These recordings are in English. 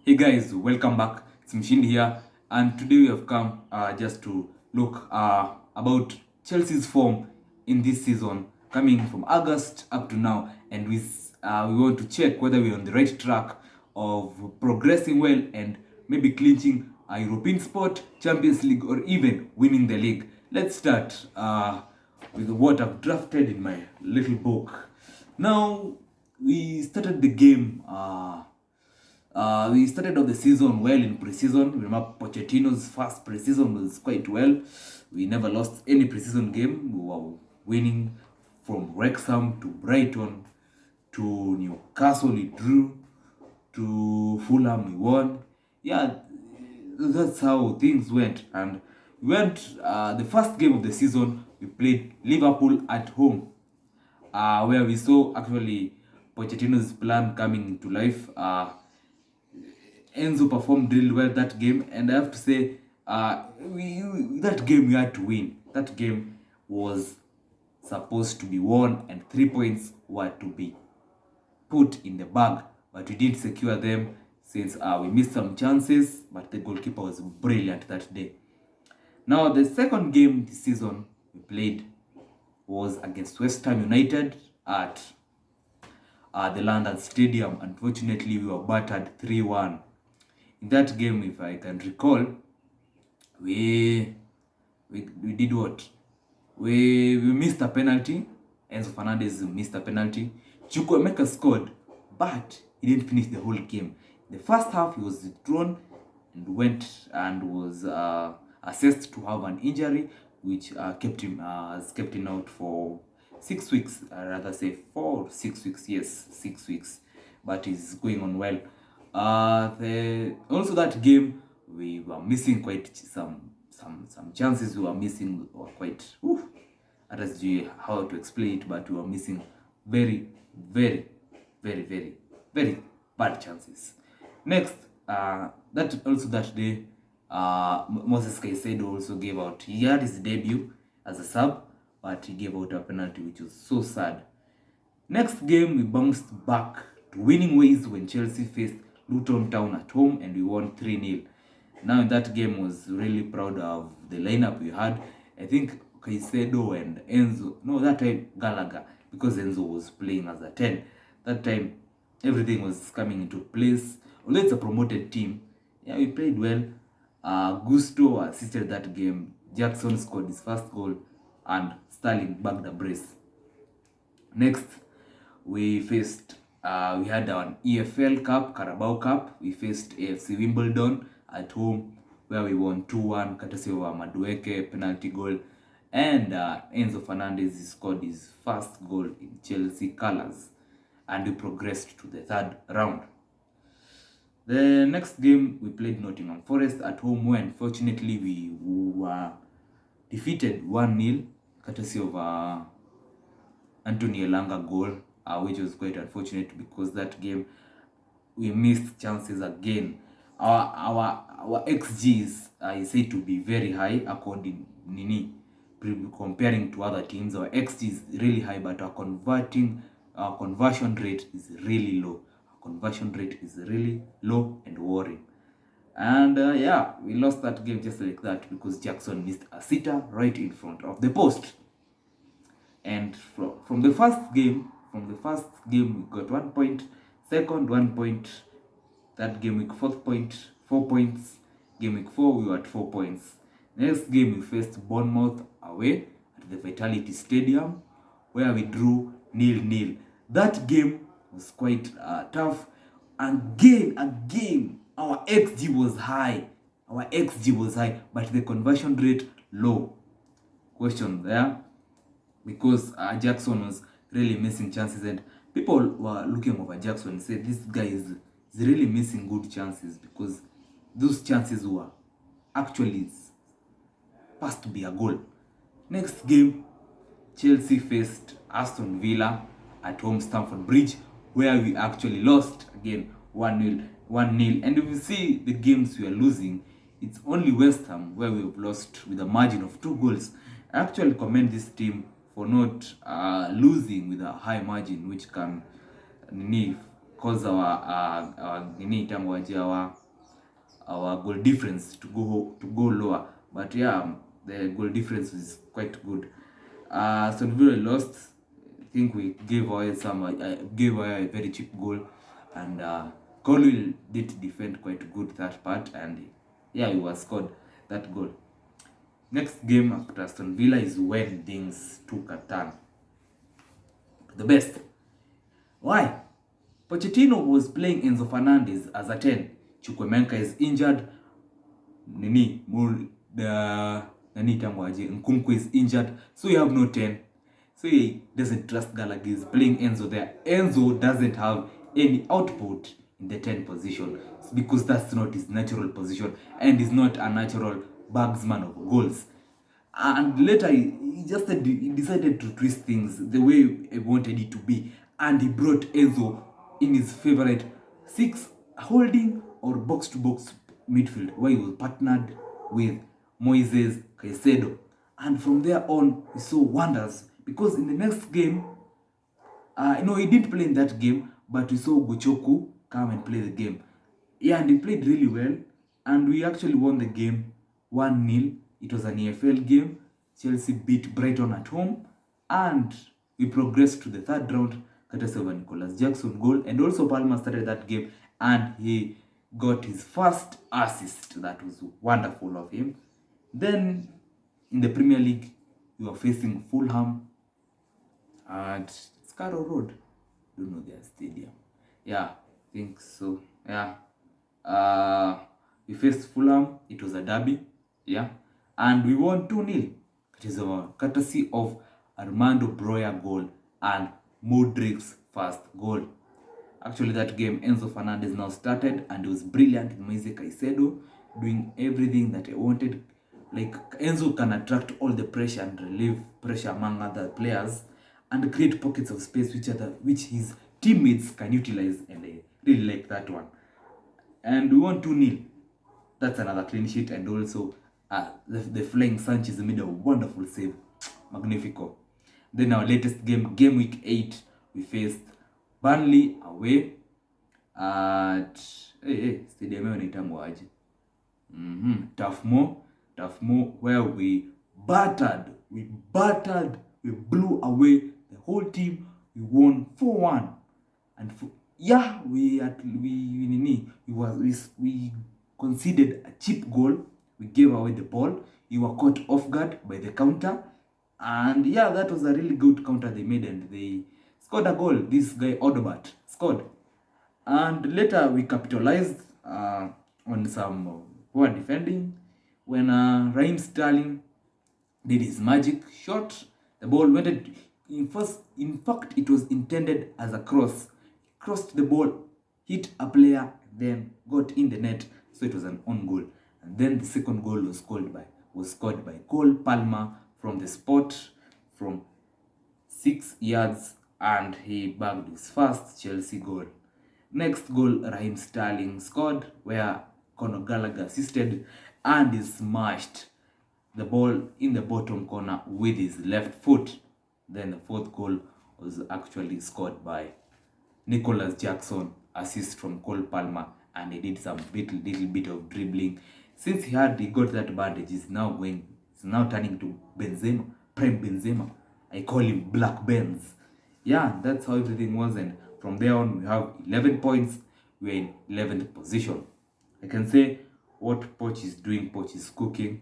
Hey guys, welcome back. It's Mshindi here, and today we have come just to look about Chelsea's form in this season, coming from August up to now, and we want to check whether we're on the right track of progressing well and maybe clinching a European spot, Champions League, or even winning the league. Let's start with what I've drafted in my little book. Now we started the game. We started off the season well in preseason. Remember, Pochettino's first preseason was quite well. We never lost any preseason game. We were winning from Wrexham to Brighton to Newcastle. We drew to Fulham. We won. Yeah, that's how things went. And we went the first game of the season. We played Liverpool at home, where we saw actually Pochettino's plan coming into life. Enzo performed really well that game, and I have to say, that game we had to win. That game was supposed to be won, and 3 points were to be put in the bag, but we didn't secure them since we missed some chances, but the goalkeeper was brilliant that day. Now, the second game this season we played was against West Ham United at the London Stadium. Unfortunately, we were battered 3-1. In that game, if I can recall, we did what? We missed a penalty. Enzo Fernandez missed a penalty. Chukwuemeka scored, but he didn't finish the whole game. The first half, he was withdrawn and went and was assessed to have an injury, which kept him out for 6 weeks. I rather say 4 or 6 weeks. Yes, 6 weeks. But he's going on well. Also that game we were missing quite some chances. We were missing quite I don't know how to explain it, but we were missing very bad chances. Next, that day, Moses Caicedo also gave out. He had his debut as a sub, but he gave out a penalty, which was so sad. Next game, we bounced back to winning ways when Chelsea faced Luton Town at home, and we won 3-0. Now in that game, was really proud of the lineup we had. I think Caicedo and Enzo, no, that time Gallagher, because Enzo was playing as a 10. That time everything was coming into place. Although it's a promoted team, yeah, we played well. Gusto assisted that game. Jackson scored his first goal, and Sterling bagged a brace. Next, we had our EFL Cup, Carabao Cup. We faced AFC Wimbledon at home, where we won 2-1, courtesy of Madueke penalty goal. And Enzo Fernandez scored his first goal in Chelsea colours, and we progressed to the third round. The next game, we played Nottingham Forest at home, where unfortunately we were defeated 1-0, courtesy of Anthony Elanga goal, which was quite unfortunate because that game we missed chances again. Our XGs is said to be very high according comparing to other teams. Our XG is really high, but our conversion rate is really low. Our conversion rate is really low and worrying. And yeah, we lost that game just like that because Jackson missed a sitter right in front of the post. And from the first game, we got 1 point. Second, 1 point. That game week, 4 points. Game week 4, we were at 4 points. Next game, we faced Bournemouth away at the Vitality Stadium, where we drew 0-0. That game was quite tough. Again, our XG was high. But the conversion rate low. Question there, because Jackson was really missing chances, and people were looking over Jackson and said this guy is really missing good chances, because those chances were actually supposed to be a goal. Next game, Chelsea faced Aston Villa at home, Stamford Bridge, where we actually lost again 1-0. And if you see the games we are losing, it's only West Ham where we have lost with a margin of 2 goals. I actually commend this team for not losing with a high margin, which can cause our goal difference to go lower. But yeah, the goal difference is quite good. Aston Villa lost. I think we gave away a very cheap goal, and Colwill did defend quite good that part, and yeah, he was scored that goal. Next game after Aston Villa is when things took a turn. The best. Why? Pochettino was playing Enzo Fernandez as a 10. Chukwuemeka is injured. Nkunku is injured. So you have no 10. So he doesn't trust Gallagher. He's playing Enzo there. Enzo doesn't have any output in the 10 position because that's not his natural position and he's not a natural bagsman of goals. And later he decided to twist things the way he wanted it to be, and he brought Enzo in his favorite 6 holding or box-to-box midfield, where he was partnered with Moises Caicedo. And from there on, he saw wonders, because in the next game, he didn't play in that game, but we saw Gochoku come and play the game. Yeah, and he played really well, and we actually won the game 1-0. It was an EFL game. Chelsea beat Brighton at home, and we progressed to the third round, courtesy of a Nicholas Jackson goal. And also Palmer started that game, and he got his first assist. That was wonderful of him. Then in the Premier League, we were facing Fulham at Scarrow Road. Don't know their stadium. Yeah, I think so. Yeah. We faced Fulham. It was a derby. Yeah. And we won 2-0. It is our courtesy of Armando Broya goal and Modric's first goal. Actually, that game, Enzo Fernandez now started, and it was brilliant. Moise Caicedo doing everything that I wanted. Like, Enzo can attract all the pressure and relieve pressure among other players and create pockets of space which his teammates can utilize, and I really like that one. And we won 2-0. That's another clean sheet, and also the Flying Sanchez made a wonderful save. Magnifico. Then our latest game week 8, we faced Burnley away at stadium inaitangwa aje? Turf Moor, where we blew away the whole team. We won 4-1, and we conceded a cheap goal. We gave away the ball. We were caught off guard by the counter, and yeah, that was a really good counter they made, and they scored a goal. This guy Odobert scored, and later we capitalized on some poor defending when Raheem Sterling did his magic shot. The ball went in fact, it was intended as a cross. Crossed the ball, hit a player, then got in the net. So it was an own goal. And then the second goal was scored by Cole Palmer from the spot from 6 yards, and he bagged his first Chelsea goal. Next goal, Raheem Sterling scored, where Conor Gallagher assisted, and he smashed the ball in the bottom corner with his left foot. Then the fourth goal was actually scored by Nicholas Jackson, assist from Cole Palmer, and he did some little bit of dribbling. Since he got that bandage, he's now turning to Benzema, prime Benzema. I call him Black Benz. Yeah, that's how everything was, and from there on we have 11 points. We're in 11th position. I can say what Poch is doing. Poch is cooking,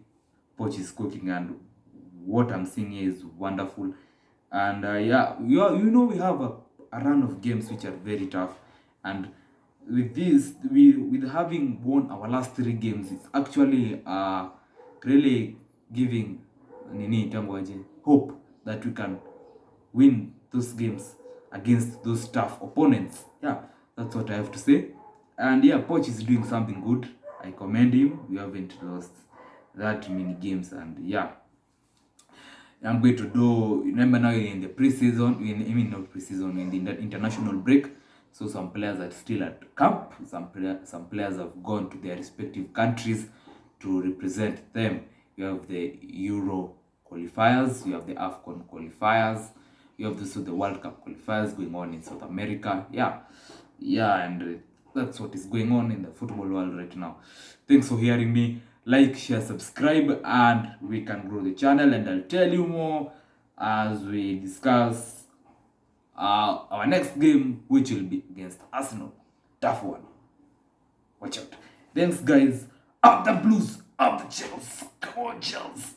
and what I'm seeing here is wonderful. And we have a run of games which are very tough, and with this, with having won our last 3 games, it's actually really giving hope that we can win those games against those tough opponents. Yeah, that's what I have to say. And yeah, Poch is doing something good. I commend him. We haven't lost that many games, and yeah, I'm going to do. Remember, now in the preseason, in the international break. So some players are still at camp. Some players have gone to their respective countries to represent them. You have the Euro qualifiers, you have the AFCON qualifiers, you have also the World Cup qualifiers going on in South America. Yeah, Yeah, and that's what is going on in the football world right now. Thanks for hearing me. Like, share, subscribe, and we can grow the channel. And I'll tell you more as we discuss our next game, which will be against Arsenal. Tough one. Watch out. Thanks, guys. Up the Blues, up the Chelsea. Come on, Chelsea.